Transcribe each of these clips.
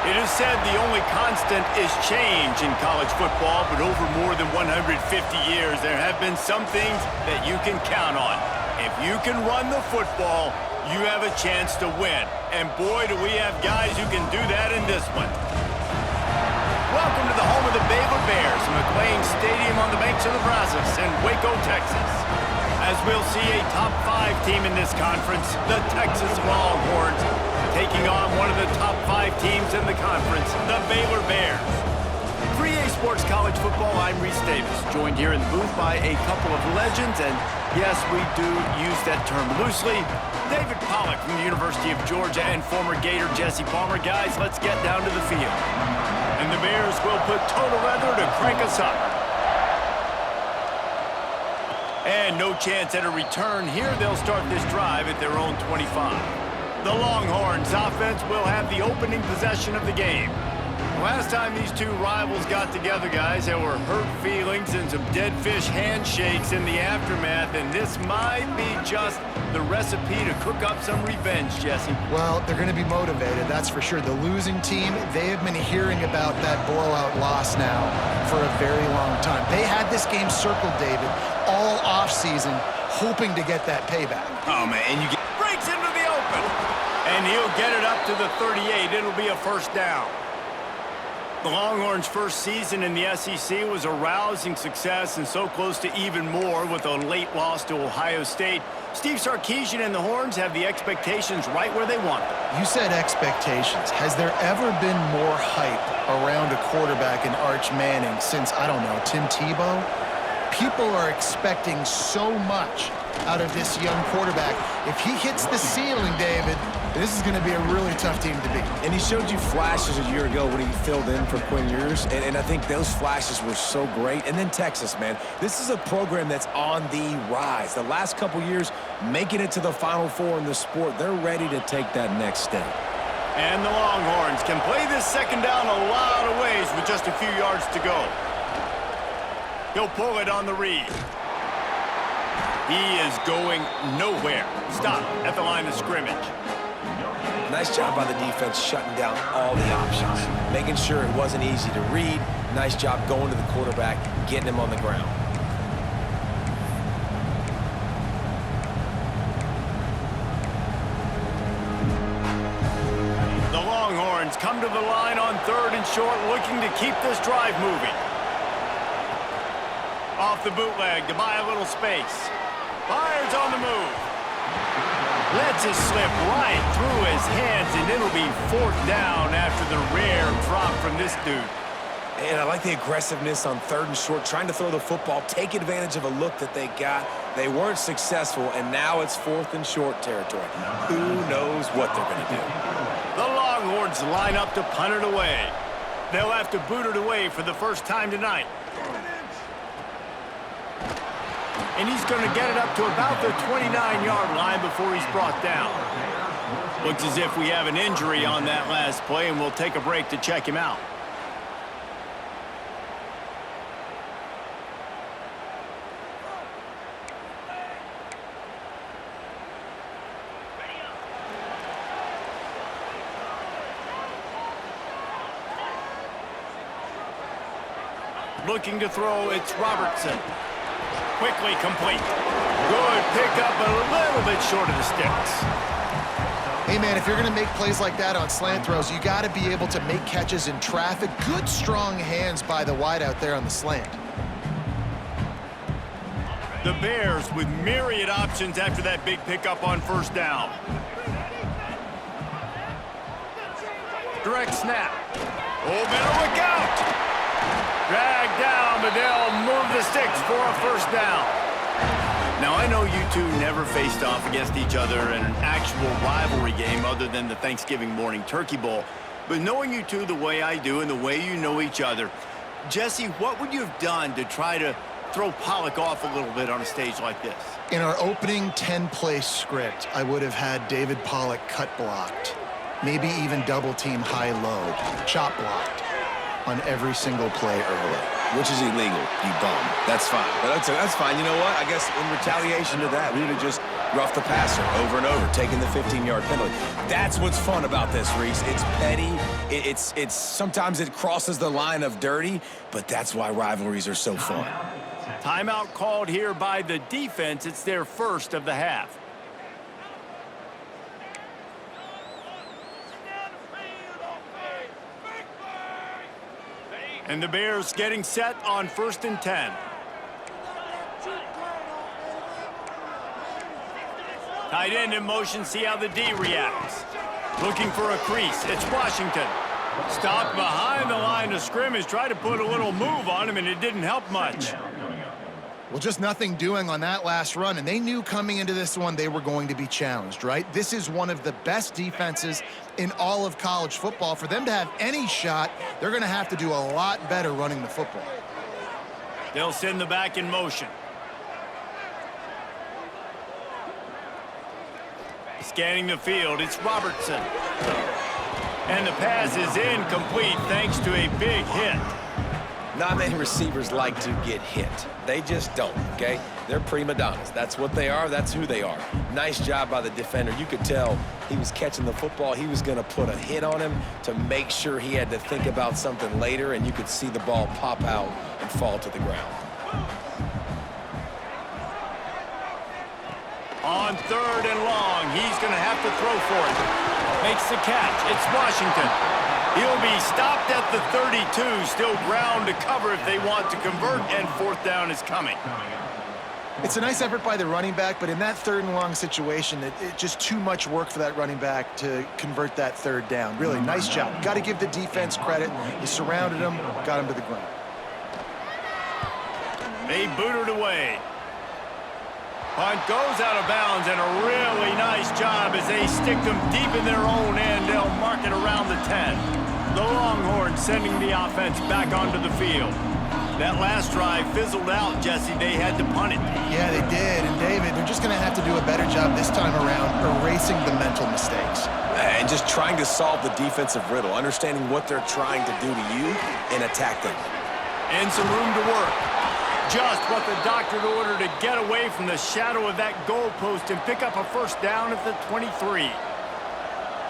It is said the only constant is change in college football, but over more than 150 years, there have been some things that you can count on. If you can run the football, you have a chance to win. And boy, do we have guys who can do that in this one. Welcome to the home of the Baylor Bears, McLean Stadium on the banks of the Brazos in Waco, Texas. As we'll see a top 5 team in this conference, the Texas Longhorns, taking on one of the top 5 teams in the conference, the Baylor Bears. For EA Sports College Football, I'm Reese Davis, joined here in the booth by a couple of legends, and yes, we do use that term loosely. David Pollack from the University of Georgia and former Gator Jesse Palmer. Guys, let's get down to the field. And the Bears will put total leather to crank us up. And no chance at a return here. They'll start this drive at their own 25. The Longhorns offense will have the opening possession of the game. Last time these two rivals got together, guys, there were hurt feelings and some dead fish handshakes in the aftermath, and this might be just the recipe to cook up some revenge, Jesse. Well, they're going to be motivated, that's for sure. The losing team, they have been hearing about that blowout loss now for a very long time. They had this game circled, David, all offseason, hoping to get that payback. Oh, man, and you get breaks into the open. And he'll get it up to the 38. It'll be a first down. The Longhorns' first season in the SEC was a rousing success and so close to even more with a late loss to Ohio State. Steve Sarkisian and the Horns have the expectations right where they want them. You said expectations. Has there ever been more hype around a quarterback in Arch Manning since, I don't know, Tim Tebow? People are expecting so much out of this young quarterback. If he hits the ceiling, David, this is going to be a really tough team to beat. And he showed you flashes a year ago when he filled in for Quinn Ewers, and I think those flashes were so great. And then Texas, man, this is a program that's on the rise. The last couple years, making it to the Final Four in the sport, they're ready to take that next step. And the Longhorns can play this second down a lot of ways with just a few yards to go. He'll pull it on the read. He is going nowhere. Stop at the line of scrimmage. Nice job by the defense shutting down all the options, making sure it wasn't easy to read. Nice job going to the quarterback, getting him on the ground. The Longhorns come to the line on 3rd and short, looking to keep this drive moving. Off the bootleg to buy a little space. Fires on the move. Lets it slip right through his hands, and it'll be 4th down after the rare drop from this dude. And I like the aggressiveness on 3rd and short, trying to throw the football, take advantage of a look that they got. They weren't successful, and now it's 4th and short territory. Who knows what they're going to do? The Longhorns line up to punt it away. They'll have to boot it away for the first time tonight. And he's going to get it up to about the 29-yard line before he's brought down. Looks as if we have an injury on that last play, and we'll take a break to check him out. Looking to throw, it's Robertson. Quickly complete. Good pickup, but a little bit short of the sticks. Hey, man, if you're going to make plays like that on slant throws, you got to be able to make catches in traffic. Good, strong hands by the wideout there on the slant. The Bears with myriad options after that big pickup on 1st down. Direct snap. Oh, better look out. Dragged down, but they'll move the sticks for a 1st down. Now, I know you two never faced off against each other in an actual rivalry game other than the Thanksgiving morning Turkey Bowl. But knowing you two the way I do and the way you know each other, Jesse, what would you have done to try to throw Pollack off a little bit on a stage like this? In our opening 10-play script, I would have had David Pollack cut blocked, maybe even double-team high-low, chop blocked on every single play early. which is illegal, you bum. That's fine. But that's fine. You know what? I guess in retaliation to that, we would have just roughed the passer over and over, taking the 15-yard penalty. That's what's fun about this, Reese. It's petty. It's sometimes it crosses the line of dirty, but that's why rivalries are so fun. Timeout called here by the defense. It's their first of the half. And the Bears getting set on 1st and 10. Tight end in motion, see how the D reacts. Looking for a crease, it's Washington. Stopped behind the line of scrimmage, tried to put a little move on him, and it didn't help much. Well, just nothing doing on that last run, and they knew coming into this one they were going to be challenged, right? This is one of the best defenses in all of college football. For them to have any shot, they're going to have to do a lot better running the football. They'll send the back in motion. Scanning the field, it's Robertson. And the pass is incomplete thanks to a big hit. Not many receivers like to get hit. They just don't, okay? They're prima donnas. That's what they are. That's who they are. Nice job by the defender. You could tell he was catching the football. He was going to put a hit on him to make sure he had to think about something later, and you could see the ball pop out and fall to the ground. On 3rd and long, he's going to have to throw for it. Makes the catch. It's Washington. He'll be stopped at the 32, still ground to cover if they want to convert, and 4th down is coming. It's a nice effort by the running back, but in that 3rd and long situation, it's just too much work for that running back to convert that 3rd down. Really, nice job. Got to give the defense credit. He surrounded him, got him to the ground. They boot it away. Punt goes out of bounds, and a really nice job as they stick them deep in their own end. They'll mark it around the 10. The Longhorns sending the offense back onto the field. That last drive fizzled out, Jesse. They had to punt it. Yeah, they did. And, David, they're just going to have to do a better job this time around erasing the mental mistakes. And just trying to solve the defensive riddle, understanding what they're trying to do to you and attack them. And some room to work. Just what the doctor ordered to get away from the shadow of that goalpost and pick up a 1st down at the 23.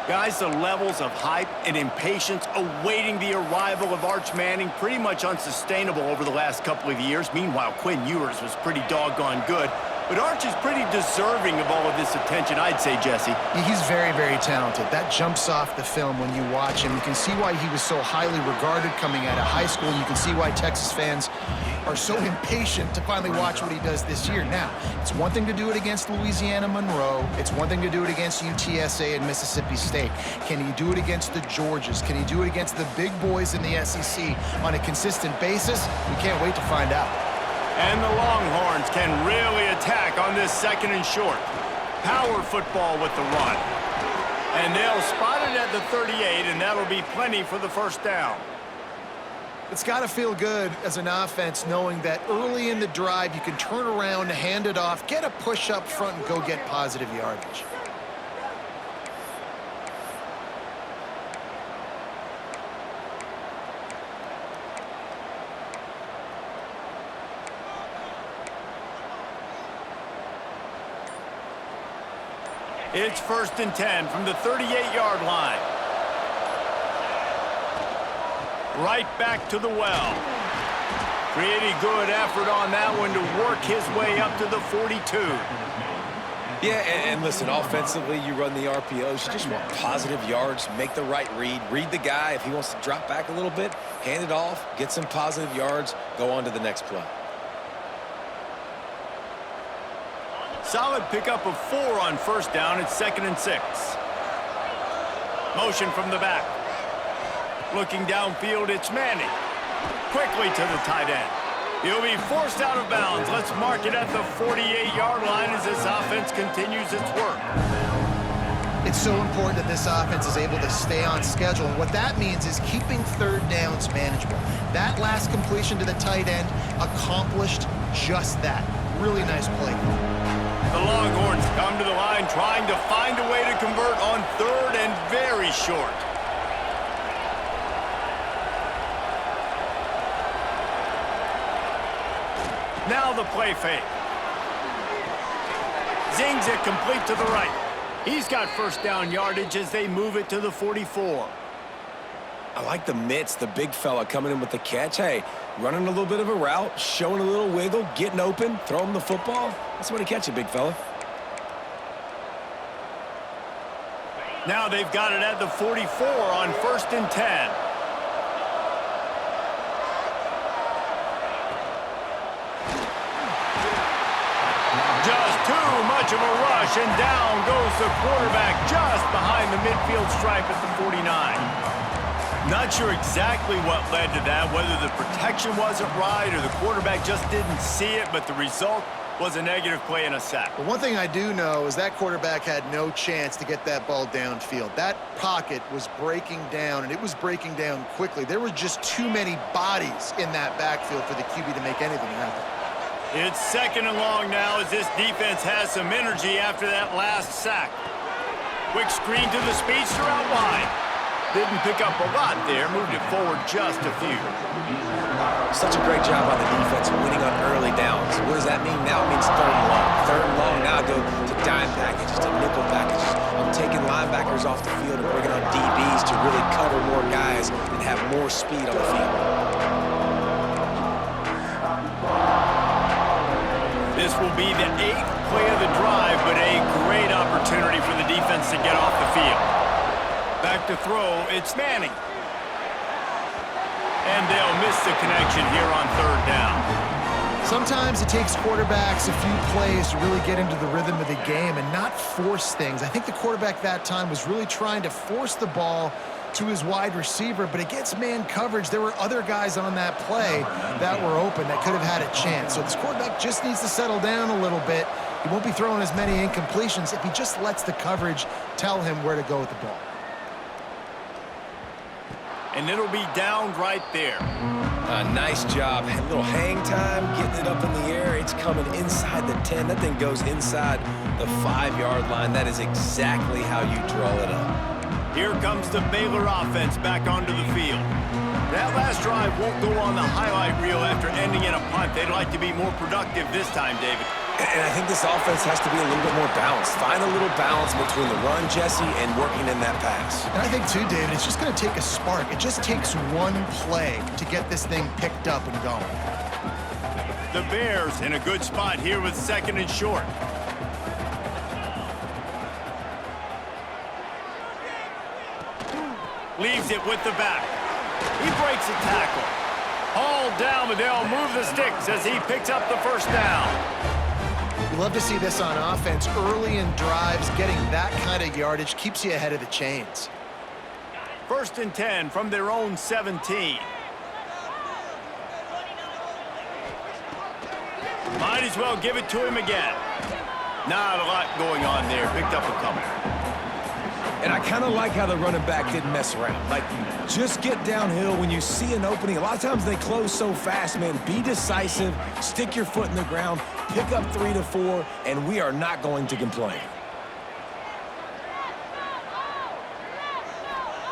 Guys, the levels of hype and impatience awaiting the arrival of Arch Manning pretty much unsustainable over the last couple of years. Meanwhile, Quinn Ewers was pretty doggone good. But Arch is pretty deserving of all of this attention, I'd say, Jesse. He's very, very talented. That jumps off the film when you watch him. You can see why he was so highly regarded coming out of high school. You can see why Texas fans are so impatient to finally watch what he does this year. Now, it's one thing to do it against Louisiana Monroe. It's one thing to do it against UTSA and Mississippi State. Can he do it against the Georgias? Can he do it against the big boys in the SEC on a consistent basis? We can't wait to find out. And the Longhorns can really attack on this 2nd and short. Power football with the run. And they'll spot it at the 38, and that'll be plenty for the 1st down. It's got to feel good as an offense knowing that early in the drive you can turn around, hand it off, get a push up front, and go get positive yardage. It's 1st and 10 from the 38-yard line. Right back to the well. Pretty good effort on that one to work his way up to the 42. Yeah, and listen, offensively, you run the RPOs. You just want positive yards, make the right read the guy. If he wants to drop back a little bit, hand it off, get some positive yards, go on to the next play. Solid pickup of 4 on 1st down. It's 2nd and 6. Motion from the back. Looking downfield, it's Manning. Quickly to the tight end. He'll be forced out of bounds. Let's mark it at the 48-yard line as this offense continues its work. It's so important that this offense is able to stay on schedule. And what that means is keeping 3rd downs manageable. That last completion to the tight end accomplished just that. Really nice play. The Longhorns come to the line trying to find a way to convert on 3rd and very short. Now the play fake. Zings it complete to the right. He's got first down yardage as they move it to the 44. I like the mitts, the big fella coming in with the catch. Hey, running a little bit of a route, showing a little wiggle, getting open, throw him the football. That's the way to catch it, big fella. Now they've got it at the 44 on 1st and 10. Just too much of a rush, and down goes the quarterback just behind the midfield stripe at the 49. Not sure exactly what led to that, whether the protection wasn't right or the quarterback just didn't see it, but the result was a negative play and a sack. But one thing I do know is that quarterback had no chance to get that ball downfield. That pocket was breaking down, and it was breaking down quickly. There were just too many bodies in that backfield for the QB to make anything happen. It's 2nd and long now as this defense has some energy after that last sack. Quick screen to the speedster out wide. Didn't pick up a lot there, moved it forward just a few. Such a great job by the defense winning on early downs. What does that mean now? It means 3rd and long. 3rd and long, now go to dime packages, to nickel packages. I'm taking linebackers off the field and bringing on DBs to really cover more guys and have more speed on the field. This will be the 8th play of the drive, but a great opportunity for the defense to get off the field. Back to throw, it's Manning. And they'll miss the connection here on 3rd down. Sometimes it takes quarterbacks a few plays to really get into the rhythm of the game and not force things. I think the quarterback that time was really trying to force the ball to his wide receiver, but against man coverage, there were other guys on that play that were open that could have had a chance. So this quarterback just needs to settle down a little bit. He won't be throwing as many incompletions if he just lets the coverage tell him where to go with the ball. And it'll be down right there. Nice job. A little hang time, getting it up in the air. It's coming inside the 10. That thing goes inside the 5-yard line. That is exactly how you draw it up. Here comes the Baylor offense back onto the field. That last drive won't go on the highlight reel after ending in a punt. They'd like to be more productive this time, David. And I think this offense has to be a little bit more balanced. Find a little balance between the run, Jesse, and working in that pass. And I think, too, David, it's just going to take a spark. It just takes one play to get this thing picked up and going. The Bears in a good spot here with 2nd and short. Leaves it with the back. He breaks a tackle. Hauled down, but they'll move the sticks as he picks up the 1st down. You love to see this on offense. Early in drives, getting that kind of yardage keeps you ahead of the chains. 1st and 10 from their own 17. Might as well give it to him again. Not a lot going on there. Picked up a couple. And I kind of like how the running back didn't mess around. Like, just get downhill when you see an opening. A lot of times they close so fast, man. Be decisive, stick your foot in the ground, pick up 3 to 4, and we are not going to complain.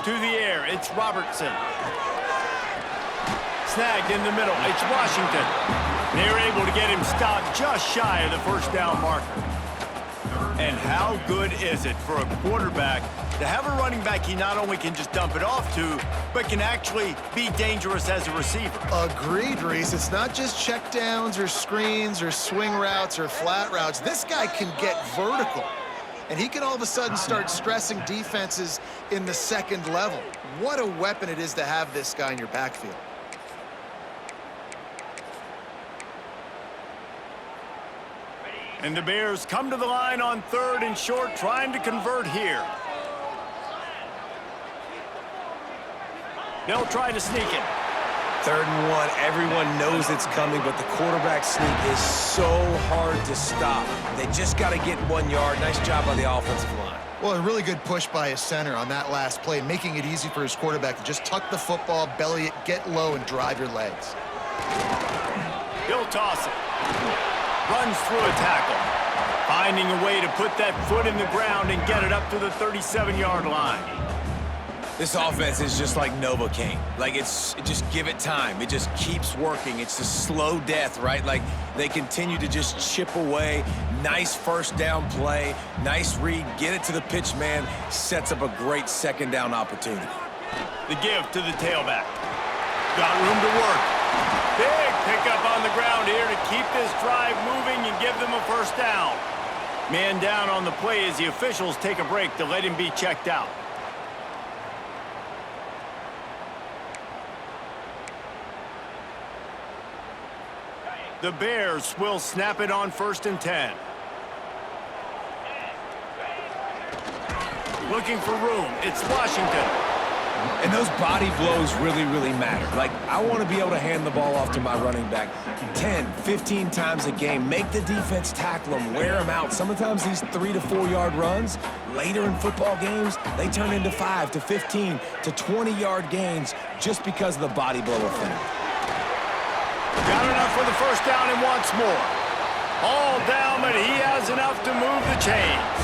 To the air, it's Robertson. Snagged in the middle, it's Washington. They're able to get him stopped just shy of the 1st down marker. And how good is it for a quarterback to have a running back he not only can just dump it off to, but can actually be dangerous as a receiver? Agreed, Reese. It's not just checkdowns or screens or swing routes or flat routes. This guy can get vertical, and he can all of a sudden start stressing defenses in the 2nd level. What a weapon it is to have this guy in your backfield. And the Bears come to the line on 3rd and short, trying to convert here. They'll try to sneak it. 3rd and 1, everyone knows it's coming, but the quarterback sneak is so hard to stop. They just got to get 1 yard. Nice job by the offensive line. Well, a really good push by his center on that last play, making it easy for his quarterback to just tuck the football, belly it, get low, and drive your legs. He'll toss it. Runs through a tackle. Finding a way to put that foot in the ground and get it up to the 37-yard line. This offense is just like Novocaine. Like, just give it time. It just keeps working. It's a slow death, right? Like, they continue to just chip away. Nice first down play. Nice read. Get it to the pitch man. Sets up a great second down opportunity. The give to the tailback. Got room to work. Big pickup on the ground here to keep this drive moving and give them a first down. Man down on the play as the officials take a break to let him be checked out. The Bears will snap it on 1st and 10. Looking for room. It's Washington. And those body blows really, really matter. Like, I want to be able to hand the ball off to my running back 10, 15 times a game. Make the defense tackle them, wear them out. Sometimes these 3 to 4 yard runs, later in football games, they turn into 5 to 15 to 20-yard gains just because of the body blow effect. Got enough for the first down and wants more. All down, but he has enough to move the chains.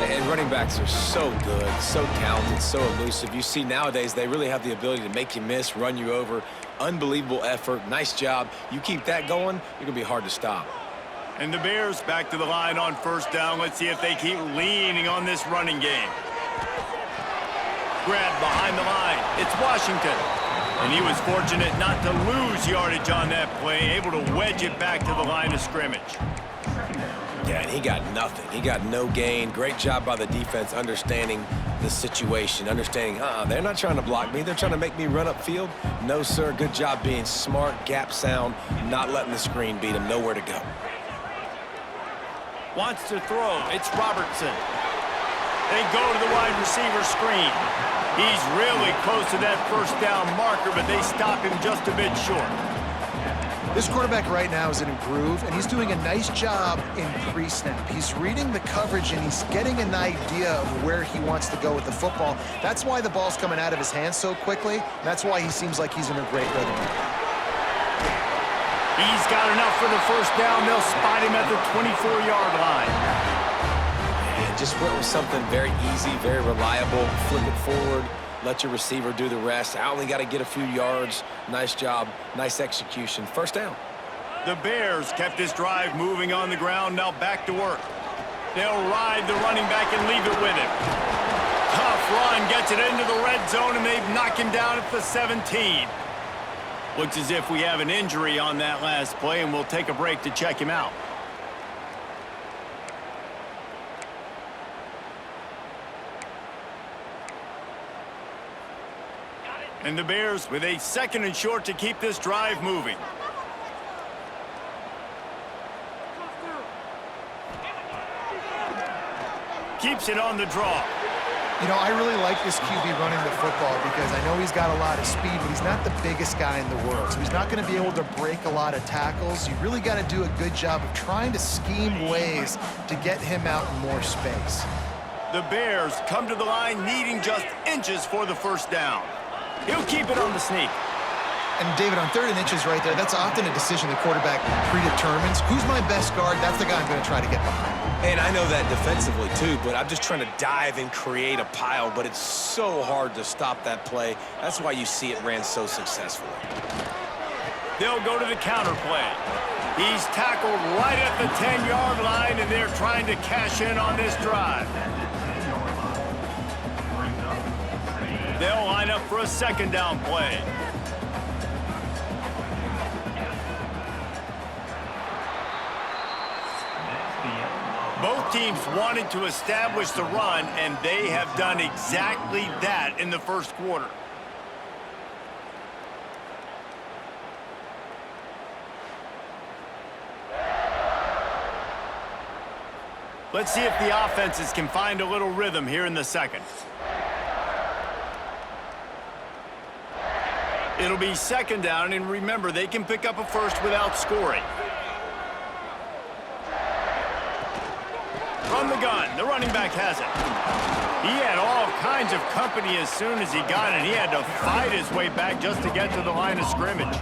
And running backs are so good, so talented, so elusive. You see nowadays they really have the ability to make you miss, run you over. Unbelievable effort. Nice job. You keep that going, you're going to be hard to stop. And the Bears back to the line on first down. Let's see if they keep leaning on this running game. Grab behind the line. It's Washington. And he was fortunate not to lose yardage on that play, able to wedge it back to the line of scrimmage. Yeah, and he got nothing. He got no gain. Great job by the defense understanding the situation, understanding, they're not trying to block me. They're trying to make me run upfield. No, sir. Good job being smart, gap sound, not letting the screen beat him. Nowhere to go. Wants to throw. It's Robertson. They go to the wide receiver screen. He's really close to that first down marker, but they stop him just a bit short. This quarterback right now is in a groove, and he's doing a nice job in pre-snap. He's reading the coverage, and he's getting an idea of where he wants to go with the football. That's why the ball's coming out of his hands so quickly. That's why he seems like he's in a great rhythm. He's got enough for the first down. They'll spot him at the 24-yard line. And just went with something very easy, very reliable. Flip it forward. Let your receiver do the rest. I only got to get a few yards. Nice job. Nice execution. First down. The Bears kept this drive moving on the ground. Now back to work. They'll ride the running back and leave it with him. Tough run. Gets it into the red zone, and they knock him down at the 17. Looks as if we have an injury on that last play, and we'll take a break to check him out. And the Bears with a 2nd and short to keep this drive moving. Keeps it on the draw. You know, I really like this QB running the football because I know he's got a lot of speed, but he's not the biggest guy in the world. So he's not going to be able to break a lot of tackles. You really got to do a good job of trying to scheme ways to get him out in more space. The Bears come to the line needing just inches for the first down. He'll keep it on the sneak. And, David, on 3rd and inches right there, that's often a decision the quarterback predetermines. Who's my best guard? That's the guy I'm going to try to get behind. And I know that defensively, too, but I'm just trying to dive and create a pile, but it's so hard to stop that play. That's why you see it ran so successfully. They'll go to the counter play. He's tackled right at the 10-yard line, and they're trying to cash in on this drive. They'll line up for a 2nd down play. Both teams wanted to establish the run, and they have done exactly that in the first quarter. Let's see if the offenses can find a little rhythm here in the second. It'll be 2nd down, and remember, they can pick up a first without scoring. From the gun, the running back has it. He had all kinds of company as soon as he got it. He had to fight his way back just to get to the line of scrimmage.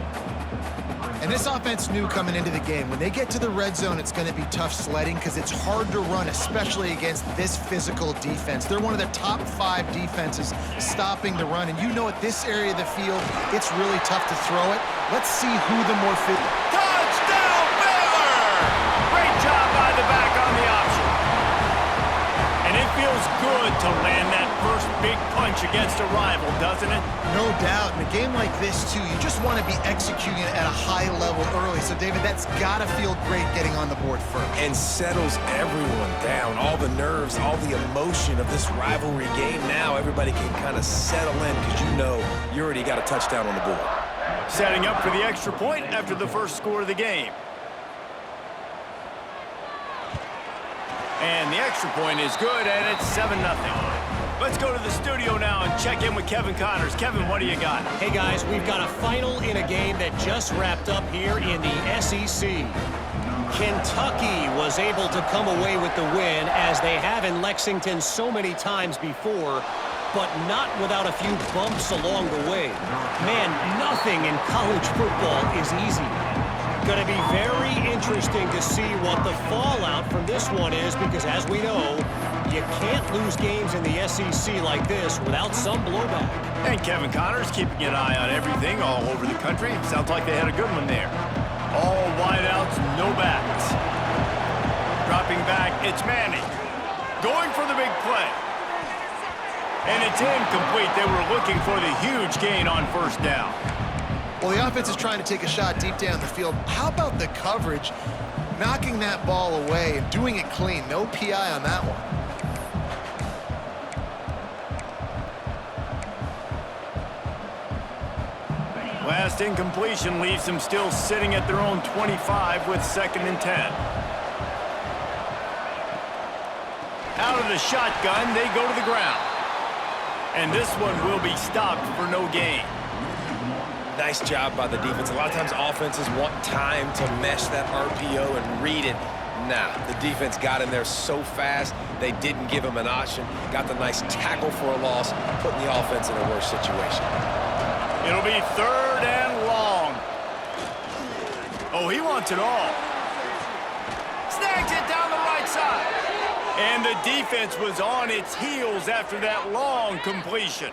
And this offense knew coming into the game, when they get to the red zone, it's going to be tough sledding because it's hard to run, especially against this physical defense. They're one of the top 5 defenses stopping the run. And you know at this area of the field, it's really tough to throw it. Let's see who the more fit. Touchdown, Baylor! Great job by the back on the option. And it feels good to land that first big punch against a rival, doesn't it? No doubt. In a game like this, too, you just want to be executing it at a high level early. So, David, that's got to feel great getting on the board first. And settles everyone down. All the nerves, all the emotion of this rivalry game. Now everybody can kind of settle in because you know you already got a touchdown on the board. Setting up for the extra point after the first score of the game. And the extra point is good, and it's 7-0. Let's go to the studio now and check in with Kevin Connors. Kevin, what do you got? Hey, guys, we've got a final in a game that just wrapped up here in the SEC. Kentucky was able to come away with the win, as they have in Lexington so many times before, but not without a few bumps along the way. Man, nothing in college football is easy. Going to be very interesting to see what the fallout from this one is, because as we know, you can't lose games in the SEC like this without some blowback. And Kevin Connors keeping an eye on everything all over the country. Sounds like they had a good one there. All wideouts, no backs. Dropping back, it's Manning. Going for the big play. And it's incomplete. They were looking for the huge gain on first down. Well, the offense is trying to take a shot deep down the field. How about the coverage? Knocking that ball away and doing it clean. No PI on that one. Last incompletion leaves them still sitting at their own 25 with 2nd and 10. Out of the shotgun, they go to the ground. And this one will be stopped for no gain. Nice job by the defense. A lot of times offenses want time to mesh that RPO and read it. Nah, the defense got in there so fast, they didn't give him an option. Got the nice tackle for a loss, putting the offense in a worse situation. It'll be 3rd and long. Oh, he wants it all. Snags it down the right side. And the defense was on its heels after that long completion.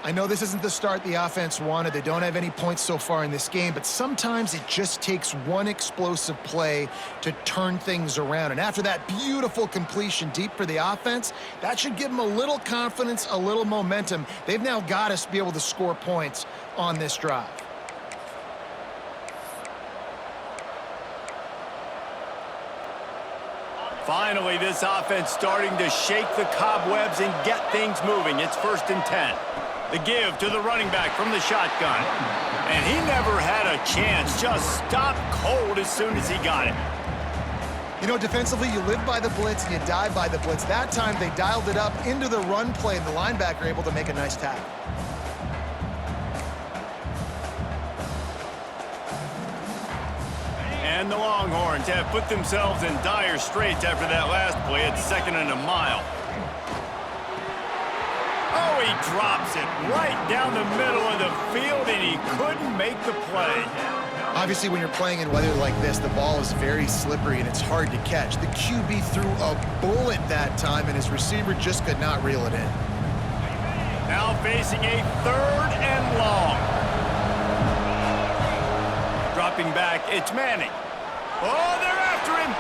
I know this isn't the start the offense wanted. They don't have any points so far in this game, but sometimes it just takes one explosive play to turn things around. And after that beautiful completion deep for the offense, that should give them a little confidence, a little momentum. They've now got to be able to score points on this drive. Finally, this offense starting to shake the cobwebs and get things moving. It's 1st and 10. The give to the running back from the shotgun. And he never had a chance. Just stopped cold as soon as he got it. You know, defensively, you live by the blitz and you die by the blitz. That time, they dialed it up into the run play, and the linebacker able to make a nice tackle. And the Longhorns have put themselves in dire straits after that last play at 2nd and a mile. Oh, he drops it right down the middle of the field, and he couldn't make the play. Obviously, when you're playing in weather like this, the ball is very slippery and it's hard to catch. The QB threw a bullet that time, and his receiver just could not reel it in. Now facing a 3rd and long. Dropping back, it's Manning. Oh, they're after him.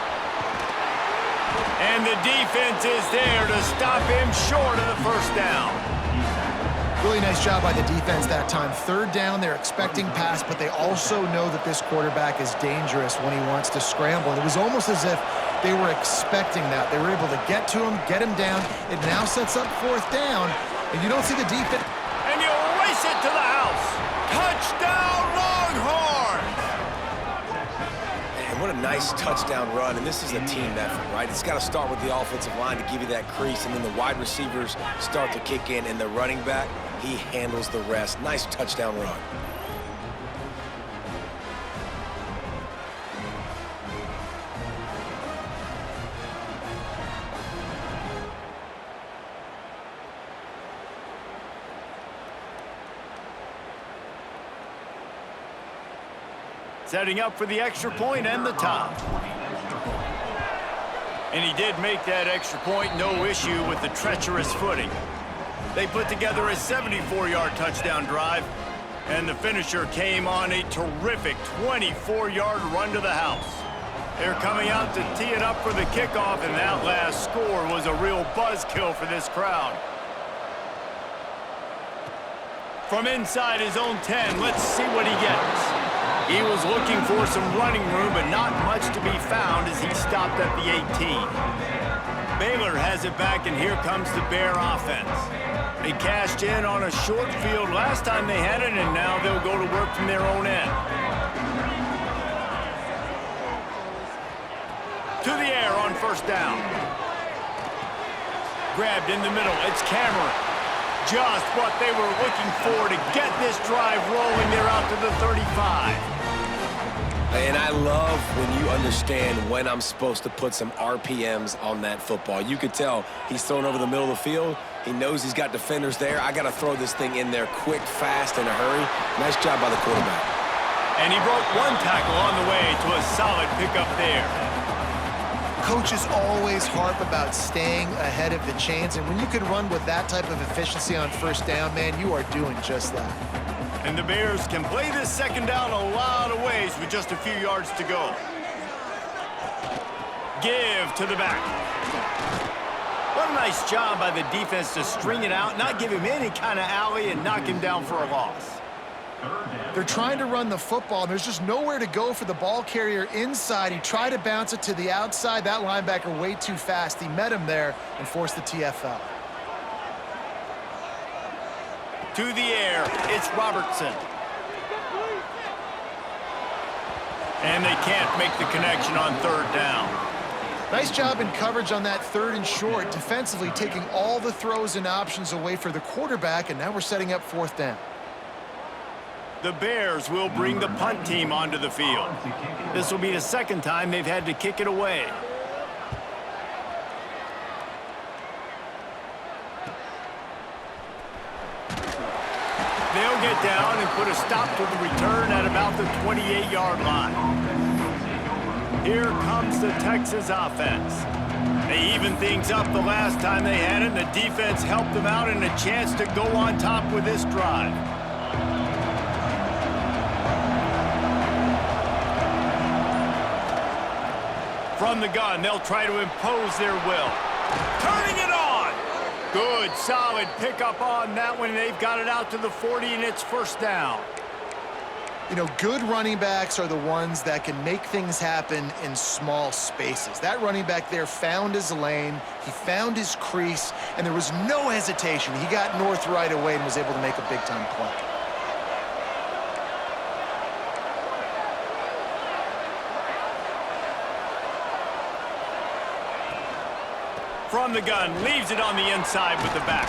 And the defense is there to stop him short of the first down. Really nice job by the defense that time. 3rd down, they're expecting pass, but they also know that this quarterback is dangerous when he wants to scramble. And it was almost as if they were expecting that. They were able to get to him, get him down. It now sets up 4th down, and you don't see the defense. And you race it to the house. Touchdown, Longhorns! Man, what a nice touchdown run, and this is a team effort, right? It's got to start with the offensive line to give you that crease, and then the wide receivers start to kick in, and the running back, he handles the rest. Nice touchdown run. setting up for the extra point and the tie. And he did make that extra point, no issue with the treacherous footing. They put together a 74-yard touchdown drive, and the finisher came on a terrific 24-yard run to the house. They're coming out to tee it up for the kickoff, and that last score was a real buzzkill for this crowd. From inside his own 10, let's see what he gets. He was looking for some running room, but not much to be found as he stopped at the 18. Baylor has it back, and here comes the Bear offense. They cashed in on a short field last time they had it, and now they'll go to work from their own end. To the air on first down. Grabbed in the middle. It's Cameron. Just what they were looking for to get this drive rolling. They're out to the 35. And I love when you understand when I'm supposed to put some RPMs on that football. You could tell he's thrown over the middle of the field. He knows he's got defenders there. I got to throw this thing in there quick, fast, in a hurry. Nice job by the quarterback. And he broke one tackle on the way to a solid pickup there. Coaches always harp about staying ahead of the chains, and when you can run with that type of efficiency on first down, man, you are doing just that. And the Bears can play this second down a lot of ways with just a few yards to go. Give to the back. What a nice job by the defense to string it out, not give him any kind of alley, and knock him down for a loss. They're trying to run the football, and there's just nowhere to go for the ball carrier inside. He tried to bounce it to the outside. That linebacker way too fast. He met him there and forced the TFL. To the air, it's Robertson. And they can't make the connection on third down. Nice job in coverage on that third and short, defensively taking all the throws and options away for the quarterback, and now we're setting up fourth down. The Bears will bring the punt team onto the field. This will be the second time they've had to kick it away. They'll get down and put a stop to the return at about the 28-yard line. Here comes the Texas offense. They evened things up the last time they had it, and the defense helped them out and a chance to go on top with this drive. From the gun, they'll try to impose their will. Turning it on! Good, solid pickup on that one. They've got it out to the 40, and it's first down. You know, good running backs are the ones that can make things happen in small spaces. That running back there found his lane, he found his crease, and there was no hesitation. He got north right away and was able to make a big-time play. From the gun, leaves it on the inside with the back.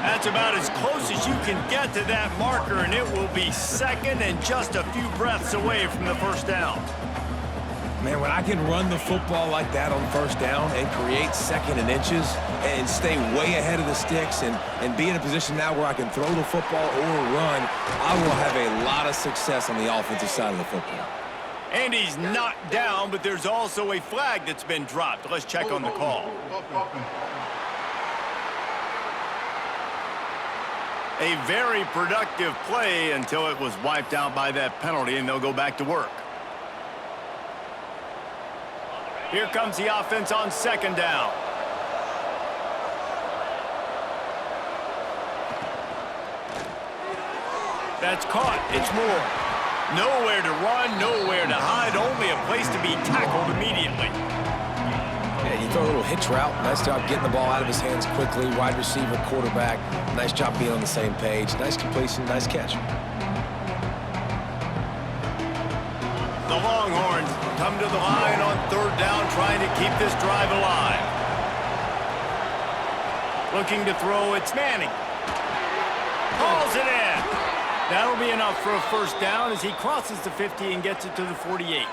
That's about as close as you can get to that marker, and it will be second and just a few breaths away from the first down. Man, when I can run the football like that on first down and create second and inches and stay way ahead of the sticks and be in a position now where I can throw the football or run, I will have a lot of success on the offensive side of the football. And he's knocked down, but there's also a flag that's been dropped. Let's check on the call. A very productive play until it was wiped out by that penalty, and they'll go back to work. Here comes the offense on second down. That's caught. It's Moore. Nowhere to run, nowhere to hide, only a place to be tackled immediately. Yeah, you throw a little hitch route. Nice job getting the ball out of his hands quickly. Wide receiver, quarterback. Nice job being on the same page. Nice completion, nice catch. The Longhorns come to the line on third down, trying to keep this drive alive. Looking to throw, it's Manning. Calls it in. That'll be enough for a first down as he crosses the 50 and gets it to the 48.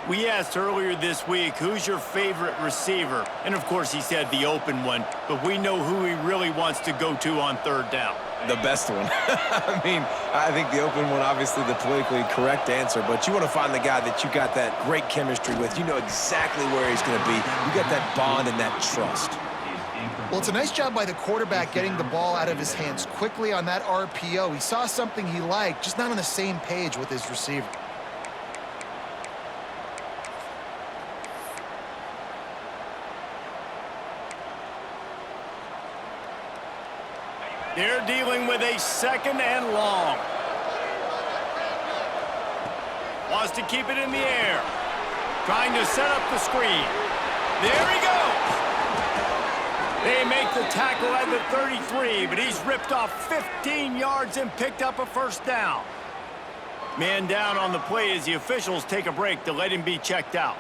We asked earlier this week, who's your favorite receiver? And, of course, he said the open one, but we know who he really wants to go to on third down. The best one. I mean, I think the open one, obviously the politically correct answer, but you want to find the guy that you got that great chemistry with. You know exactly where he's going to be. You got that bond and that trust. Well, it's a nice job by the quarterback getting the ball out of his hands quickly on that RPO. He saw something he liked, just not on the same page with his receiver. They're dealing with a 2nd and long. Wants to keep it in the air. Trying to set up the screen. There he goes. They make the tackle at the 33, but he's ripped off 15 yards and picked up a 1st down. Man down on the play as the officials take a break to let him be checked out.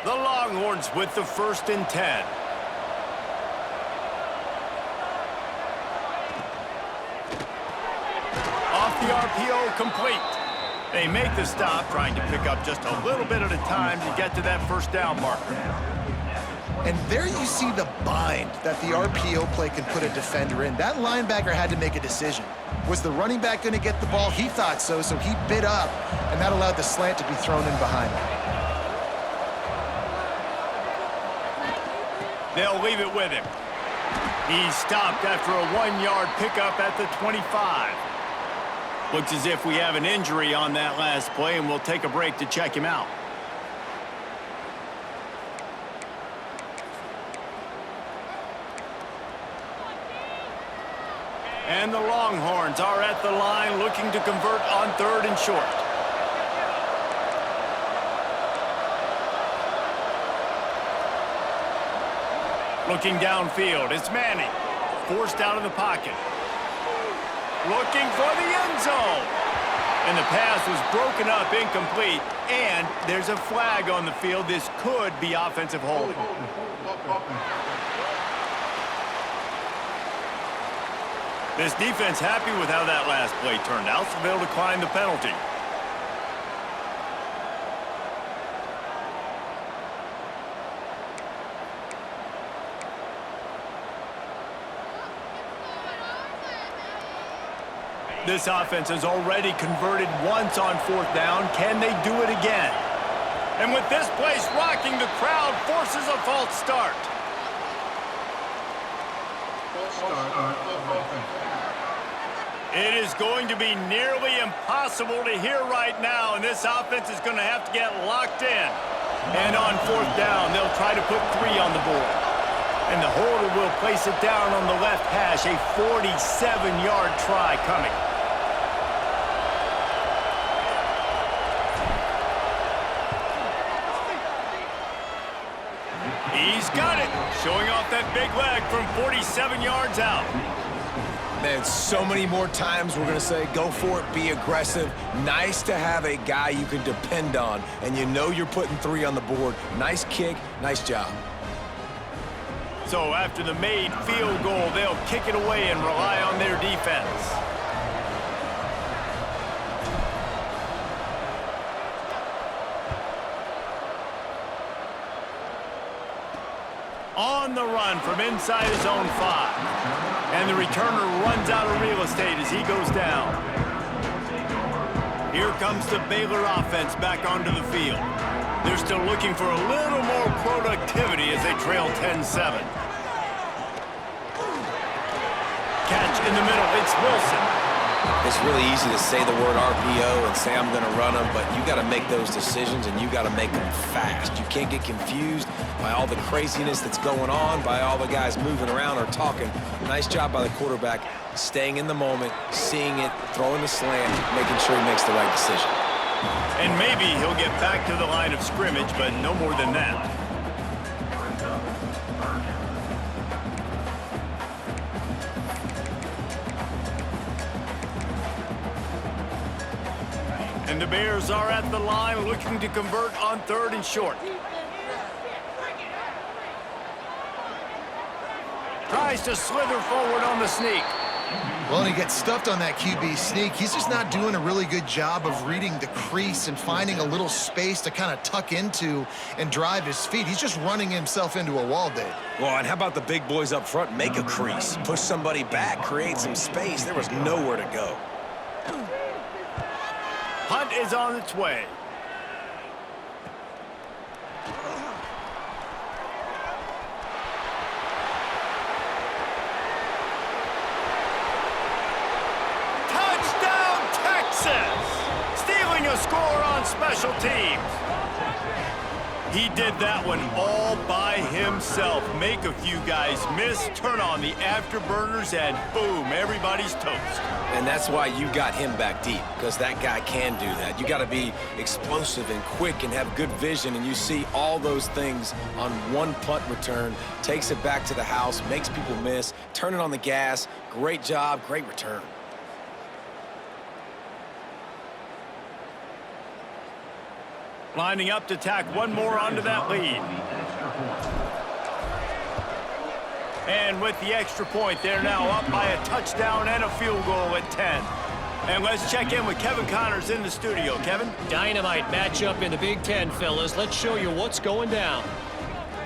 The Longhorns with the 1st and 10. Off the RPO, complete. They make the stop, trying to pick up just a little bit at a time to get to that 1st down marker. And there you see the bind that the RPO play can put a defender in. That linebacker had to make a decision. Was the running back going to get the ball? He thought so, so he bit up, and that allowed the slant to be thrown in behind him. They'll leave it with him. He's stopped after a 1-yard pickup at the 25. Looks as if we have an injury on that last play, and we'll take a break to check him out. And the Longhorns are at the line looking to convert on 3rd and short. Looking downfield, it's Manning. Forced out of the pocket. Looking for the end zone. And the pass was broken up, incomplete, and there's a flag on the field. This could be offensive holding. This defense happy with how that last play turned out, so they'll decline the penalty. This offense has already converted once on 4th down. Can they do it again? And with this place rocking, the crowd forces a false start. It is going to be nearly impossible to hear right now, and this offense is going to have to get locked in. And on 4th down, they'll try to put 3 on the board. And the holder will place it down on the left hash, a 47-yard try coming. He's got it, showing off that big leg from 47 yards out. Man, so many more times we're going to say, go for it, be aggressive. Nice to have a guy you can depend on, and you know you're putting 3 on the board. Nice kick, nice job. So after the made field goal, they'll kick it away and rely on their defense. On the run from inside his own 5. And the returner runs out of real estate as he goes down. Here comes the Baylor offense back onto the field. They're still looking for a little more productivity as they trail 10-7. Catch in the middle, it's Wilson. It's really easy to say the word RPO and say I'm going to run them, but you got to make those decisions and you got to make them fast. You can't get confused by all the craziness that's going on, by all the guys moving around or talking. Nice job by the quarterback, staying in the moment, seeing it, throwing the slant, making sure he makes the right decision. And maybe he'll get back to the line of scrimmage, but no more than that. And the Bears are at the line looking to convert on 3rd and short. Tries to slither forward on the sneak. Well, and he gets stuffed on that QB sneak. He's just not doing a really good job of reading the crease and finding a little space to kind of tuck into and drive his feet. He's just running himself into a wall, Dave. Well, and how about the big boys up front? Make a crease, push somebody back, create some space. There was nowhere to go. Punt is on its way. Stealing a score on special teams. He did that one all by himself. Make a few guys miss, turn on the afterburners, and boom, everybody's toast. And that's why you got him back deep, because that guy can do that. You got to be explosive and quick and have good vision, and you see all those things on one punt return. Takes it back to the house, makes people miss, turning on the gas. Great job, great return. Lining up to tack one more onto that lead. And with the extra point, they're now up by a touchdown and a field goal at 10. And let's check in with Kevin Connors in the studio. Kevin? Dynamite matchup in the Big Ten, fellas. Let's show you what's going down.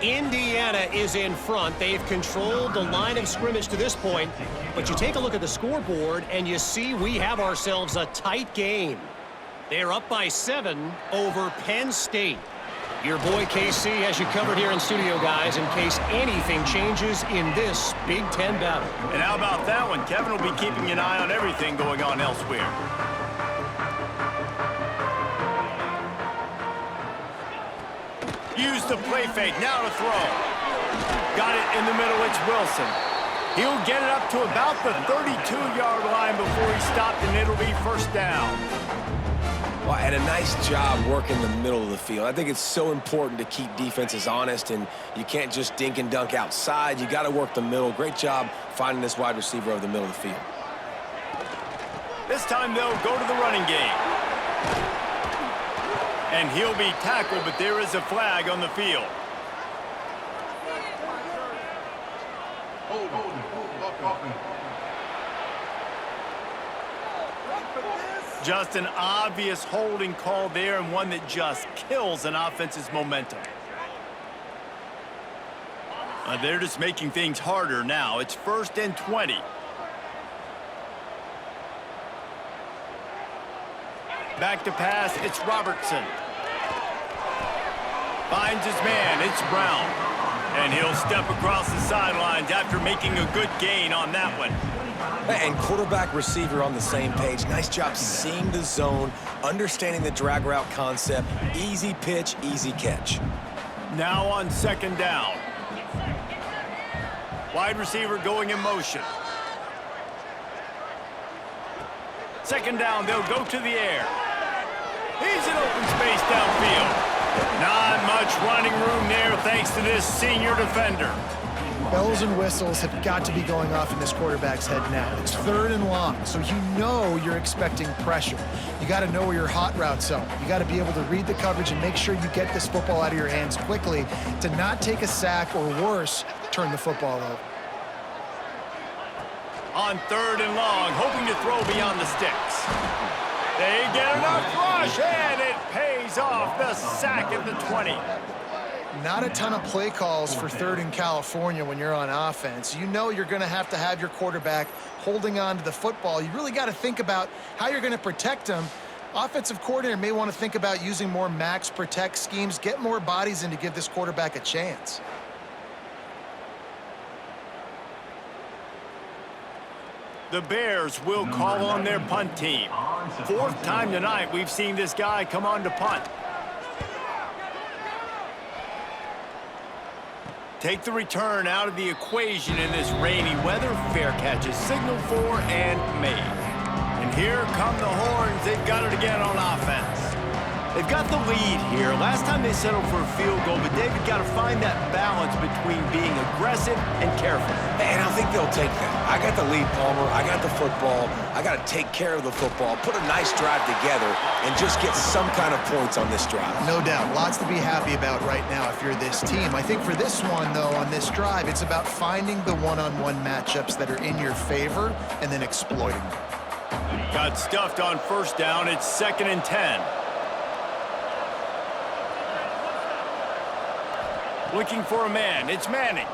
Indiana is in front. They've controlled the line of scrimmage to this point. But you take a look at the scoreboard, and you see we have ourselves a tight game. They're up by 7 over Penn State. Your boy KC has you covered here in studio, guys, in case anything changes in this Big Ten battle. And how about that one? Kevin will be keeping an eye on everything going on elsewhere. Use the play fake. Now to throw. Got it in the middle. It's Wilson. He'll get it up to about the 32-yard line before he stopped, and it'll be first down. Well, and a nice job working the middle of the field. I think it's so important to keep defenses honest, and you can't just dink and dunk outside. You got to work the middle. Great job finding this wide receiver over the middle of the field. This time they'll go to the running game. And he'll be tackled, but there is a flag on the field. Just an obvious holding call there, and one that just kills an offense's momentum. They're just making things harder now. It's 1st and 20. Back to pass, it's Robertson. Finds his man, it's Brown. And he'll step across the sidelines after making a good gain on that one. And quarterback receiver on the same page. Nice job seeing the zone, understanding the drag route concept. Easy pitch, easy catch. Now on 2nd down. Wide receiver going in motion. 2nd down, they'll go to the air. He's in open space downfield. Not much running room there thanks to this senior defender. Bells and whistles have got to be going off in this quarterback's head now. It's 3rd and long, so you know you're expecting pressure. You got to know where your hot routes are. You got to be able to read the coverage and make sure you get this football out of your hands quickly to not take a sack or worse, turn the football over. On 3rd and long, hoping to throw beyond the sticks. They get enough rush, and it pays off. The sack at the 20. Not a ton of play calls for 3rd and California when you're on offense. You know you're going to have your quarterback holding on to the football. You really got to think about how you're going to protect him. Offensive coordinator may want to think about using more max protect schemes, get more bodies in to give this quarterback a chance. The Bears will call on their punt team. 4th time tonight we've seen this guy come on to punt. Take the return out of the equation in this rainy weather. Fair catch is signaled for and made. And here come the horns. They've got it again on offense. They've got the lead here. Last time they settled for a field goal, but David got to find that balance between being aggressive and careful. And I think they'll take that. I got the lead, Palmer. I got the football. I got to take care of the football, put a nice drive together, and just get some kind of points on this drive. No doubt. Lots to be happy about right now if you're this team. I think for this one, though, on this drive, it's about finding the one-on-one matchups that are in your favor and then exploiting them. Got stuffed on first down. It's 2nd and 10. Looking for a man. It's Manning.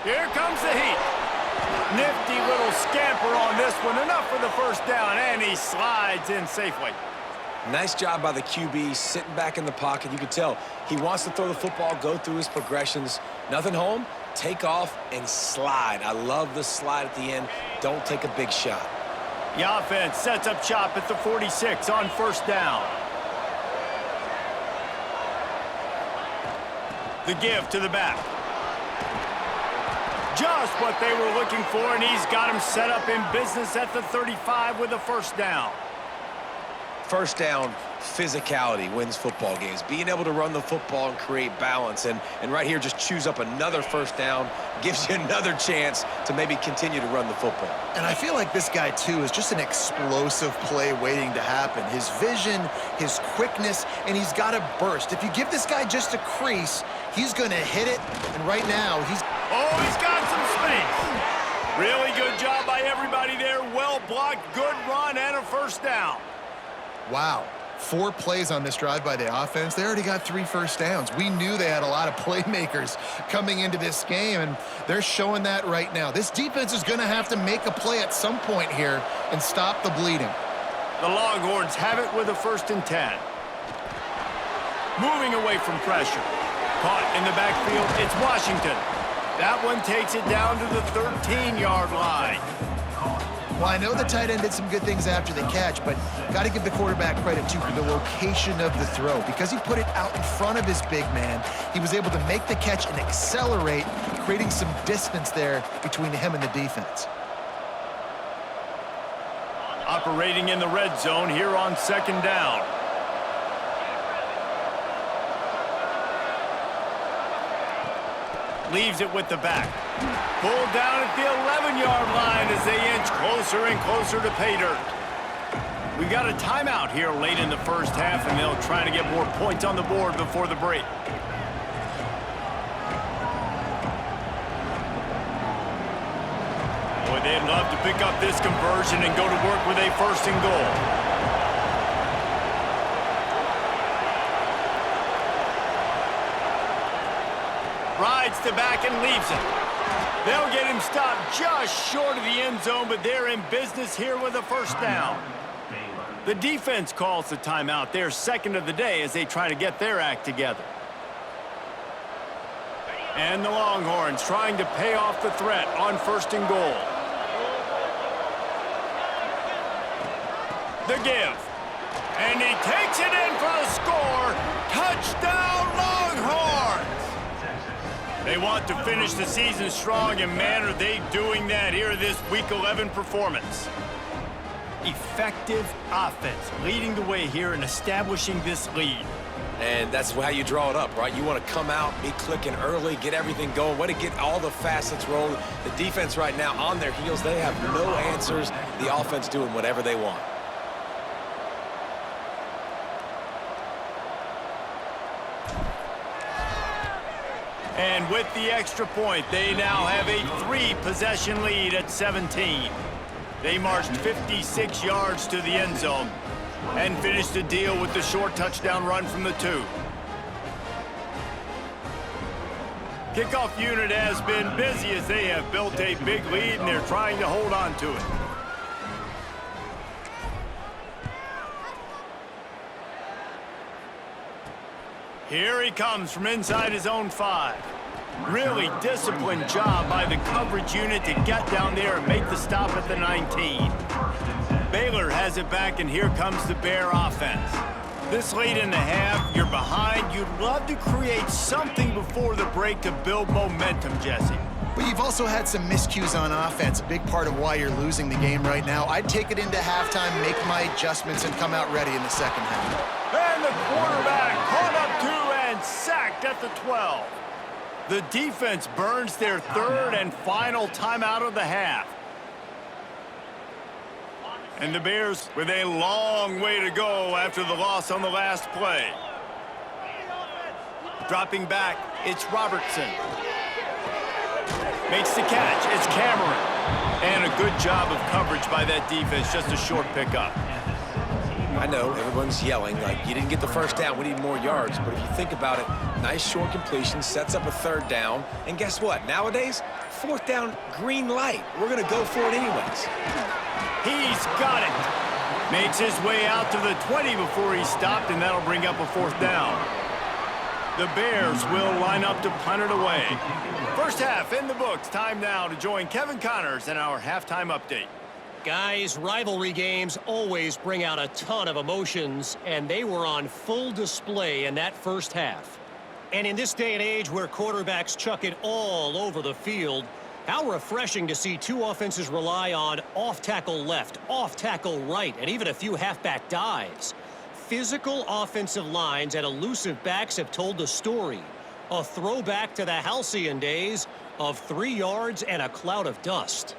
Here comes the heat. Nifty little scamper on this one. Enough for the first down, and he slides in safely. Nice job by the QB, sitting back in the pocket. You can tell he wants to throw the football, go through his progressions. Nothing home, take off, and slide. I love the slide at the end. Don't take a big shot. The offense sets up shop at the 46 on first down. The give to the back. Just what they were looking for, and he's got him set up in business at the 35 with a first down. First down, physicality wins football games. Being able to run the football and create balance. And right here, just choose up another first down, gives you another chance to maybe continue to run the football. And I feel like this guy, too, is just an explosive play waiting to happen. His vision, his quickness, and he's got a burst. If you give this guy just a crease, he's going to hit it. And right now, he's got some space. Really good job by everybody there. Well blocked, good run, and a first down. Wow. 4 plays on this drive by the offense. They already got 3 first downs. We knew they had a lot of playmakers coming into this game, and they're showing that right now. This defense is going to have to make a play at some point here and stop the bleeding. The Longhorns have it with a 1st and 10. Moving away from pressure. Caught in the backfield, it's Washington. That one takes it down to the 13-yard line. Well, I know the tight end did some good things after the catch, but got to give the quarterback credit, too, for the location of the throw. Because he put it out in front of his big man, he was able to make the catch and accelerate, creating some distance there between him and the defense. Operating in the red zone here on 2nd down. Leaves it with the back. Pulled down at the 11-yard line as they inch closer and closer to pay dirt. We've got a timeout here late in the first half, and they'll try to get more points on the board before the break. Boy, they'd love to pick up this conversion and go to work with a 1st and goal. Rides to back and leaves it. They'll get him stopped just short of the end zone, but they're in business here with a first down. The defense calls the timeout. They're 2nd of the day as they try to get their act together. And the Longhorns trying to pay off the threat on 1st and goal. The give. And he takes it in for the score. Touchdown, Longhorns! They want to finish the season strong, and man, are they doing that here this Week 11 performance. Effective offense, leading the way here and establishing this lead. And that's how you draw it up, right? You want to come out, be clicking early, get everything going, way to get all the facets rolling. The defense right now on their heels, they have no answers. The offense doing whatever they want. And with the extra point, they now have a 3-possession lead at 17. They marched 56 yards to the end zone and finished the deal with the short touchdown run from the 2. Kickoff unit has been busy as they have built a big lead, and they're trying to hold on to it. Here he comes from inside his own 5. Really disciplined job by the coverage unit to get down there and make the stop at the 19. Baylor has it back, and here comes the Bear offense. This late in the half, you're behind. You'd love to create something before the break to build momentum, Jesse. But you've also had some miscues on offense, a big part of why you're losing the game right now. I'd take it into halftime, make my adjustments, and come out ready in the second half. the 12. The defense burns their third and final timeout of the half. And the Bears with a long way to go after the loss on the last play. Dropping back, it's Robertson. Makes the catch, it's Cameron. And a good job of coverage by that defense, just a short pickup. I know, everyone's yelling, like, you didn't get the first down, we need more yards. But if you think about it, nice short completion, sets up a third down. And guess what? Nowadays, fourth down, green light. We're going to go for it anyways. He's got it. Makes his way out to the 20 before he stopped, and that'll bring up a fourth down. The Bears will line up to punt it away. First half in the books. Time now to join Kevin Connors in our halftime update. Guys, rivalry games always bring out a ton of emotions, and they were on full display in that first half. And in this day and age where quarterbacks chuck it all over the field, how refreshing to see two offenses rely on off-tackle left, off-tackle right, and even a few halfback dives. Physical offensive lines and elusive backs have told the story. A throwback to the halcyon days of 3 yards and a cloud of dust.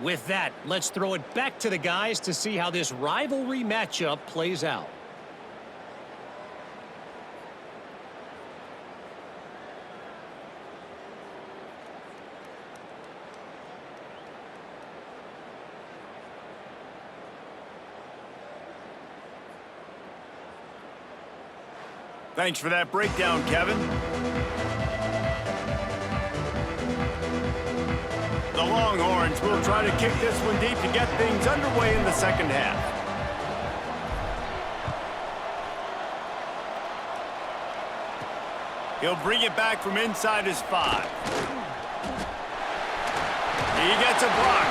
With that, let's throw it back to the guys to see how this rivalry matchup plays out. Thanks for that breakdown, Kevin. The Longhorns will try to kick this one deep to get things underway in the second half. He'll bring it back from inside his 5. He gets a block.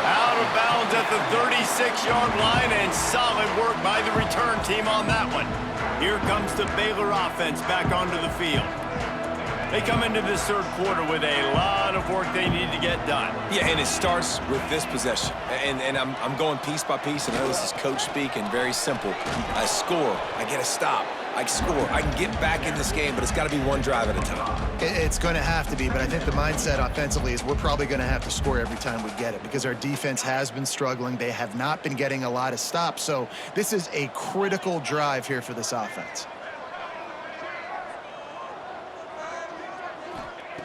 Out of bounds at the 36-yard line, and solid work by the return team on that one. Here comes the Baylor offense back onto the field. They come into this third quarter with a lot of work they need to get done. Yeah, and it starts with this possession. And I'm going piece by piece. I know this is coach speak and very simple. I score. I get a stop. I score. I can get back in this game, but it's got to be one drive at a time. It's going to have to be, but I think the mindset offensively is we're probably going to have to score every time we get it because our defense has been struggling. They have not been getting a lot of stops, so this is a critical drive here for this offense.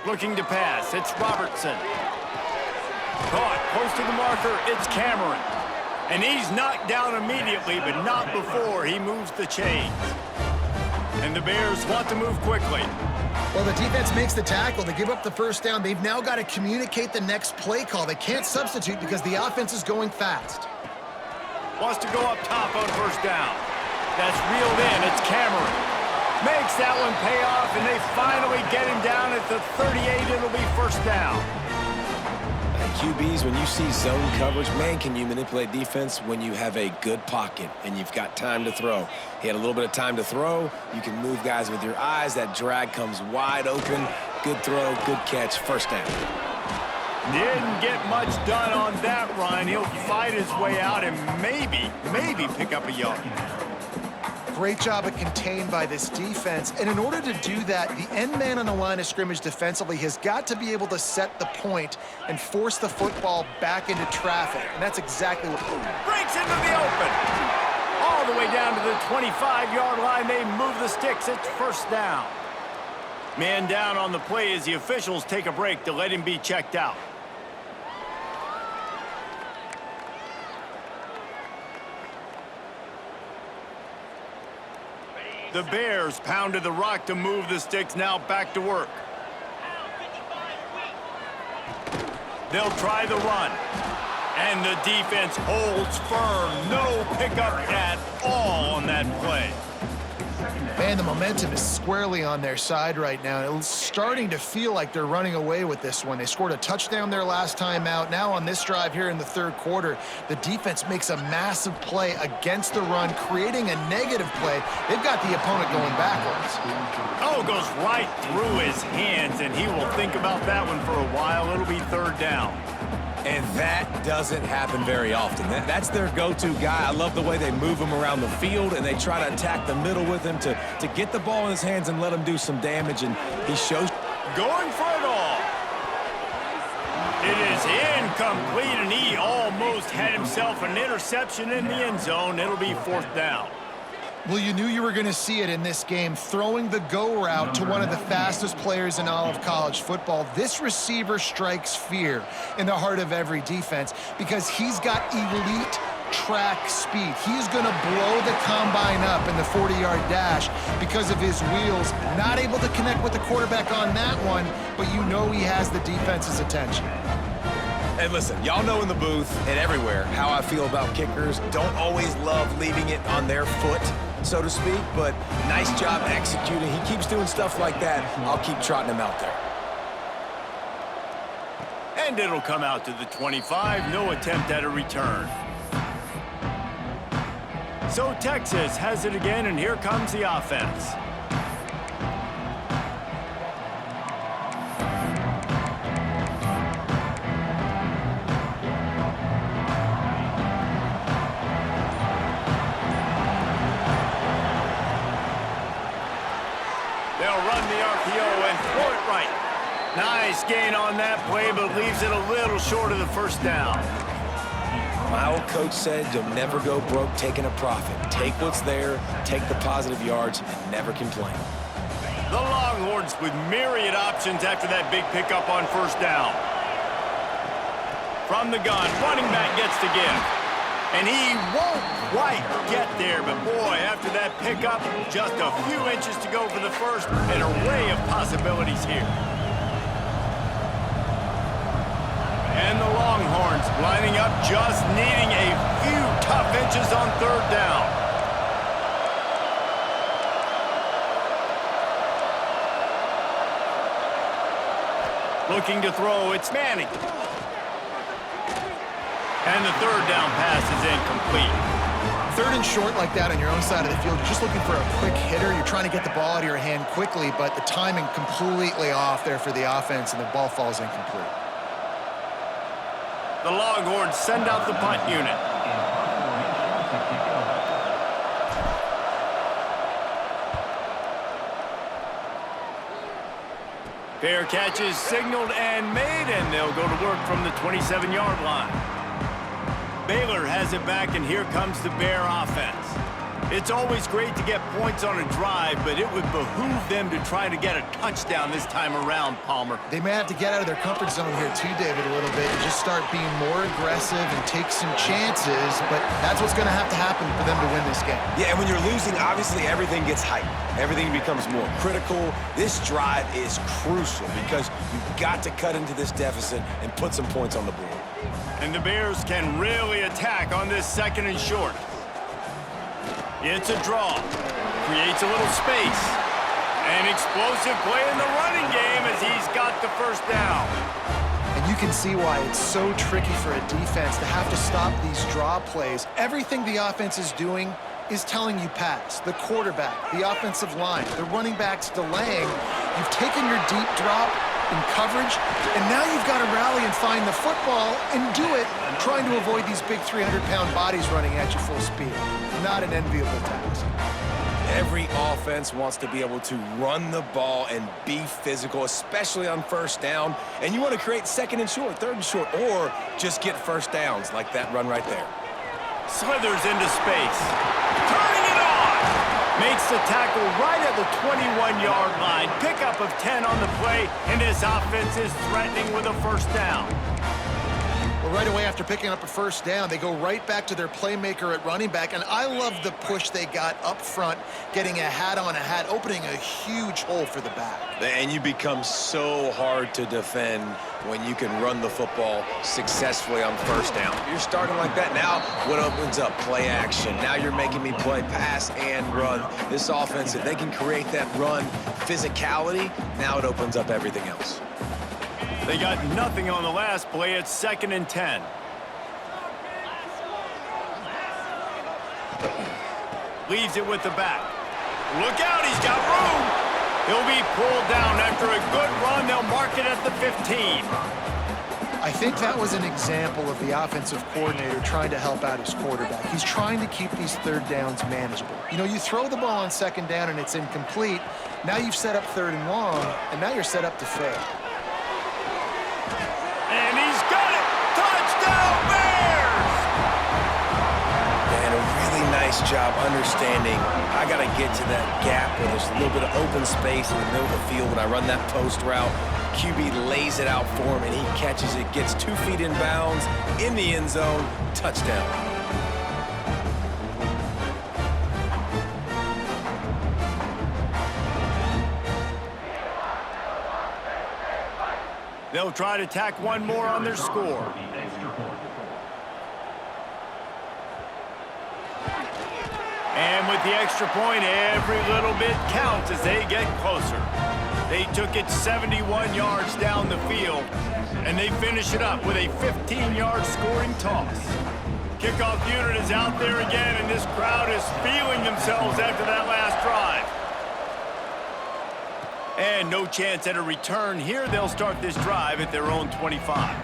Looking to pass, it's Robertson. Caught, close to the marker, it's Cameron. And he's knocked down immediately, but not before he moves the chains. And the Bears want to move quickly. Well, the defense makes the tackle. They give up the first down. They've now got to communicate the next play call. They can't substitute because the offense is going fast. Wants to go up top on first down. That's reeled in. It's Cameron. Makes that one pay off, and they finally get him down at the 38. It'll be first down. QBs, when you see zone coverage, man, can you manipulate defense when you have a good pocket and you've got time to throw. He had a little bit of time to throw. You can move guys with your eyes. That drag comes wide open. Good throw, good catch, first down. Didn't get much done on that run. He'll fight his way out and maybe pick up a yard. Great job of contained by this defense. And in order to do that, the end man on the line of scrimmage defensively has got to be able to set the point and force the football back into traffic. And that's exactly what... Breaks into the open. All the way down to the 25-yard line. They move the sticks. It's first down. Man down on the play as the officials take a break to let him be checked out. The Bears pounded the rock to move the sticks, now back to work. They'll try the run. And the defense holds firm. No pickup at all on that play. Man, the momentum is squarely on their side right now. It's starting to feel like they're running away with this one. They scored a touchdown their last time out. Now on this drive here in the third quarter, the defense makes a massive play against the run, creating a negative play. They've got the opponent going backwards. Oh, goes right through his hands, and he will think about that one for a while. It'll be third down. And that doesn't happen very often. That's their go-to guy. I love the way they move him around the field, and they try to attack the middle with him to get the ball in his hands and let him do some damage, and he shows. Going for it all. It is incomplete, and he almost had himself an interception in the end zone. It'll be 4th down. Well, you knew you were going to see it in this game, throwing the go route to one of the fastest players in all of college football. This receiver strikes fear in the heart of every defense because he's got elite track speed. He's going to blow the combine up in the 40-yard dash because of his wheels. Not able to connect with the quarterback on that one, but you know he has the defense's attention. And listen, y'all know in the booth and everywhere how I feel about kickers. Don't always love leaving it on their foot, so to speak, but nice job executing. He keeps doing stuff like that. I'll keep trotting him out there. And it'll come out to the 25. No attempt at a return. So Texas has it again, and here comes the offense. Nice gain on that play, but leaves it a little short of the 1st down. My old coach said you'll never go broke taking a profit. Take what's there, take the positive yards, and never complain. The Longhorns with myriad options after that big pickup on 1st down. From the gun, running back gets to give. And he won't quite get there, but boy, after that pickup, just a few inches to go for the first. An array of possibilities here. And the Longhorns lining up, just needing a few tough inches on 3rd down. Looking to throw, it's Manning. And the 3rd down pass is incomplete. 3rd and short like that on your own side of the field, you're just looking for a quick hitter. You're trying to get the ball out of your hand quickly, but the timing completely off there for the offense, and the ball falls incomplete. The Longhorns send out the punt unit. Fair catch is signaled and made, and they'll go to work from the 27-yard line. Baylor has it back, and here comes the Bear offense. It's always great to get points on a drive, but it would behoove them to try to get a touchdown this time around, Palmer. They may have to get out of their comfort zone here too, David, a little bit, and just start being more aggressive and take some chances, but that's what's going to have to happen for them to win this game. Yeah, and when you're losing, obviously everything gets hyped. Everything becomes more critical. This drive is crucial because you've got to cut into this deficit and put some points on the board. And the Bears can really attack on this 2nd and short. It's a draw. Creates a little space. An explosive play in the running game as he's got the 1st down. And you can see why it's so tricky for a defense to have to stop these draw plays. Everything the offense is doing is telling you pass. The quarterback, the offensive line, the running backs delaying. You've taken your deep drop in coverage, and now you've got to rally and find the football and do it, trying to avoid these big 300-pound bodies running at you full speed. Not an enviable task. Every offense wants to be able to run the ball and be physical, especially on 1st down. And you want to create 2nd and short, 3rd and short, or just get 1st downs like that run right there. Slithers into space. Turning it on! Makes the tackle right at the 21-yard line. Pickup of 10 on the play, and his offense is threatening with a 1st down. Well, right away after picking up a 1st down, they go right back to their playmaker at running back, and I love the push they got up front, getting a hat on a hat, opening a huge hole for the back. And you become so hard to defend when you can run the football successfully on 1st down. You're starting like that. Now what opens up? Play action. Now you're making me play pass and run. This offense, if they can create that run physicality, now it opens up everything else. They got nothing on the last play. It's 2nd and 10. Leaves it with the back. Look out, he's got room. He'll be pulled down after a good run. They'll mark it at the 15. I think that was an example of the offensive coordinator trying to help out his quarterback. He's trying to keep these third downs manageable. You know, you throw the ball on second down and it's incomplete. Now you've set up third and long, and now you're set up to fail. And he's got it! Touchdown, Bears! And a really nice job understanding I got to get to that gap where there's a little bit of open space in the middle of the field when I run that post route. QB lays it out for him, and he catches it, gets 2 feet in bounds, in the end zone, touchdown. They'll try to tack one more on their score. And with the extra point, every little bit counts as they get closer. They took it 71 yards down the field, and they finish it up with a 15-yard scoring toss. Kickoff unit is out there again, and this crowd is feeling themselves after that last drive. And no chance at a return here. They'll start this drive at their own 25.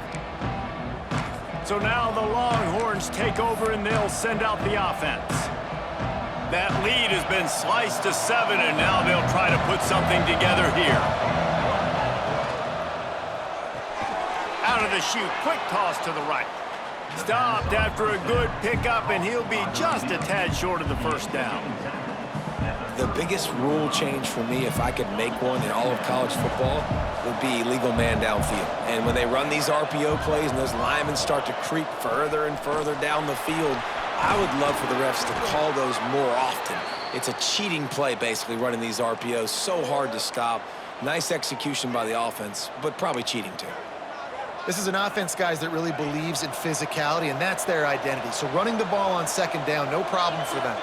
So now the Longhorns take over, and they'll send out the offense. That lead has been sliced to 7, and now they'll try to put something together here. Out of the chute, quick toss to the right. Stopped after a good pickup, and he'll be just a tad short of the first down. The biggest rule change for me, if I could make one in all of college football, would be legal man downfield. And when they run these RPO plays and those linemen start to creep further and further down the field, I would love for the refs to call those more often. It's a cheating play, basically, running these RPOs. So hard to stop. Nice execution by the offense, but probably cheating too. This is an offense, guys, that really believes in physicality, and that's their identity. So running the ball on second down, no problem for them.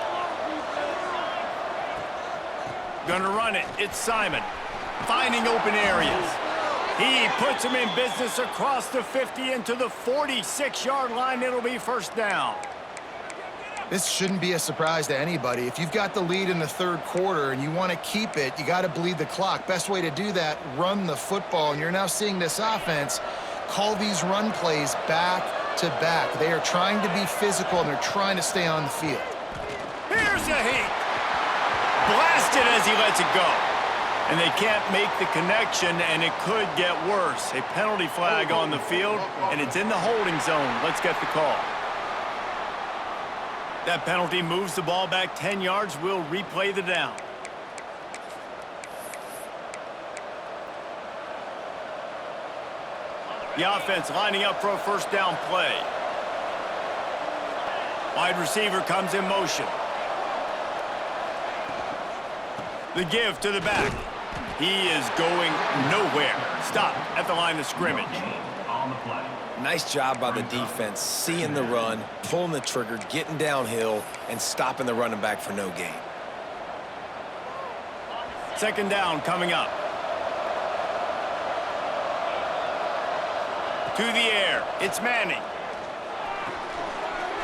Gonna run it. It's Simon. Finding open areas. He puts him in business across the 50 into the 46-yard line. It'll be first down. This shouldn't be a surprise to anybody. If you've got the lead in the third quarter and you want to keep it, you got to bleed the clock. Best way to do that, run the football. And you're now seeing this offense call these run plays back to back. They are trying to be physical, and they're trying to stay on the field. Here's a heat. Blasted as he lets it go. And they can't make the connection, and it could get worse. A penalty flag on the field, and it's in the holding zone. Let's get the call. That penalty moves the ball back 10 yards. We'll replay the down. The offense lining up for a first down play. Wide receiver comes in motion. The give to the back. He is going nowhere. Stop at the line of scrimmage. Nice job by the defense, seeing the run, pulling the trigger, getting downhill, and stopping the running back for no gain. Second down coming up. To the air. It's Manning.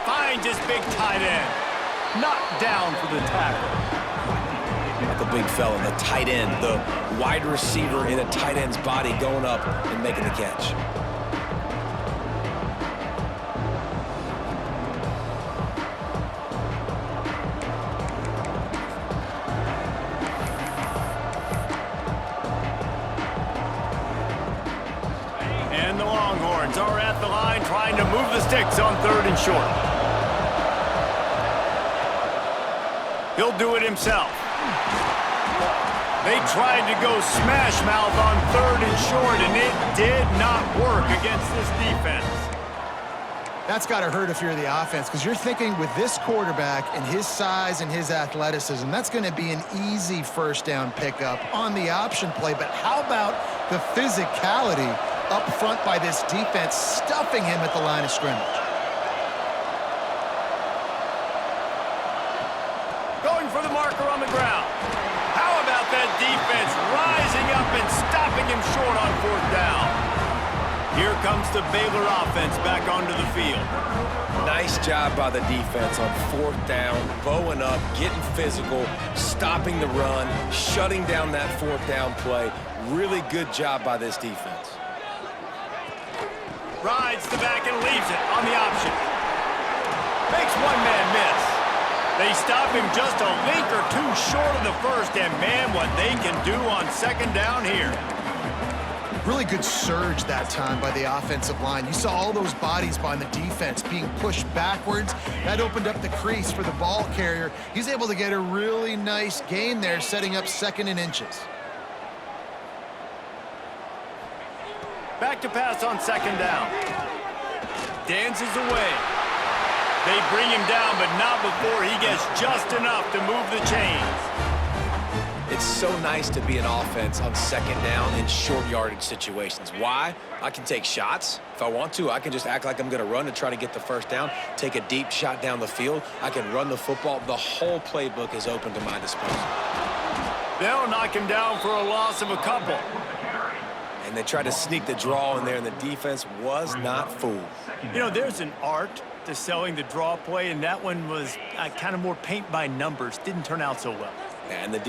Finds his big tight end. Knocked down for the tackle. The big fella, the tight end, the wide receiver in a tight end's body going up and making the catch. And the Longhorns are at the line trying to move the sticks on third and short. He'll do it himself. They tried to go smash mouth on third and short, and it did not work against this defense. That's got to hurt if you're the offense, because you're thinking with this quarterback and his size and his athleticism, that's going to be an easy first down pickup on the option play. But how about the physicality up front by this defense, stuffing him at the line of scrimmage? Going for the marker on the ground. How about that defense rising up and stopping him short on fourth down? Here comes the Baylor offense back onto the field. Nice job by the defense on fourth down, bowing up, getting physical, stopping the run, shutting down that fourth down play. Really good job by this defense. Rides the back and leaves it on the option. Makes one man miss. They stop him just a link or two short of the first, and man, what they can do on second down here. Really good surge that time by the offensive line. You saw all those bodies behind the defense being pushed backwards. That opened up the crease for the ball carrier. He's able to get a really nice gain there, setting up 2nd and inches. Back to pass on second down. Dances away. They bring him down, but not before he gets just enough to move the chains. It's so nice to be an offense on second down in short yardage situations. Why? I can take shots. If I want to, I can just act like I'm going to run and try to get the first down, take a deep shot down the field. I can run the football. The whole playbook is open to my disposal. They'll knock him down for a loss of a couple. And they tried to sneak the draw in there, and the defense was not fooled. You know, there's an art to selling the draw play, and that one was kind of more paint by numbers. Didn't turn out so well. And the